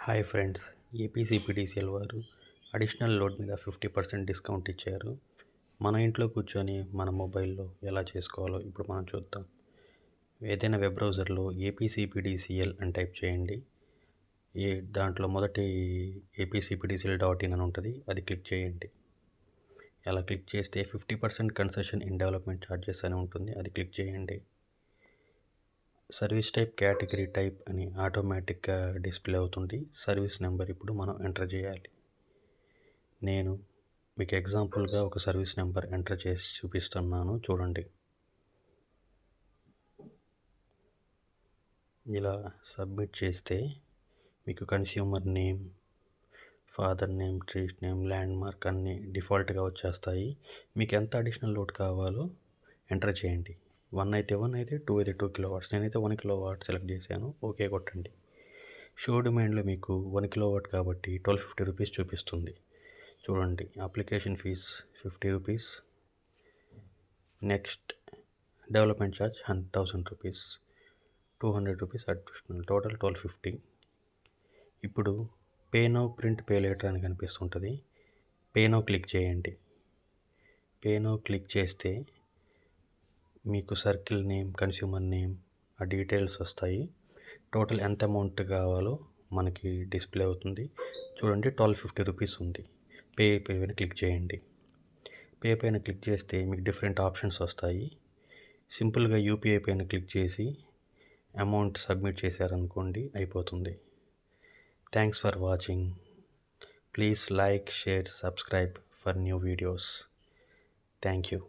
Hi friends, APCPDCL వారు additional load మీద 50% discount ఇచ్చారు. మన ఇంట్లో కూర్చొని మన మొబైల్లో ఎలా చేసుకోవాలో ఇప్పుడు మనం చూద్దాం. ఏదైనా వెబ్ బ్రౌజర్లో ఏపీసీపీడీసీఎల్ అని టైప్ చేయండి. దాంట్లో మొదటి apcpdcl.in అని ఉంటుంది, అది క్లిక్ చేయండి. అలా క్లిక్ చేస్తే 50% కన్సెషన్ ఇన్ డెవలప్మెంట్ ఛార్జెస్ అని ఉంటుంది, అది క్లిక్ చేయండి. సర్వీస్ టైప్, కేటగిరీ టైప్ అని ఆటోమేటిక్గా డిస్ప్లే అవుతుంది. సర్వీస్ నెంబర్ ఇప్పుడు మనం ఎంటర్ చేయాలి. నేను మీకు ఎగ్జాంపుల్గా ఒక సర్వీస్ నెంబర్ ఎంటర్ చేసి చూపిస్తున్నాను, చూడండి. ఇలా సబ్మిట్ చేస్తే మీకు consumer name, father name, street name, land mark అన్నీ డిఫాల్ట్గా వచ్చేస్తాయి. మీకు ఎంత అడిషనల్ లోడ్ కావాలో ఎంటర్ చేయండి. 1 అయితే 1 అయితే 2 అయితే 2 కిలోవాట్స్. నేనైతే 1 కిలోవాట్ సెలెక్ట్ చేశాను, ఓకే కొట్టండి. షో డిమాండ్లో మీకు 1 కిలోవాట్ కాబట్టి 1250 రూపీస్ చూపిస్తుంది. చూడండి, application fee 50 rupees, next development charge 1000 rupees, 200 rupees additional, total 1250. ఇప్పుడు pay now, print pay later అని కనిపిస్తుంటుంది. పే నౌ క్లిక్ చేయండి. పే నౌ క్లిక్ చేస్తే మీకు సర్కిల్ నేమ్, కన్స్యూమర్ నేమ్, ఆ డీటెయిల్స్ వస్తాయి. టోటల్ ఎంత అమౌంట్ కావాలో మనకి డిస్ప్లే అవుతుంది. చూడండి, 1250 రూపీస్ ఉంది. పే పైన క్లిక్ చేయండి. పే పైన క్లిక్ చేస్తే మీకు డిఫరెంట్ ఆప్షన్స్ వస్తాయి. సింపుల్గా యూపీఐ పైన క్లిక్ చేసి అమౌంట్ సబ్మిట్ చేశారనుకోండి, అయిపోతుంది. Thanks for watching. Please like, share, subscribe for new videos. Thank you.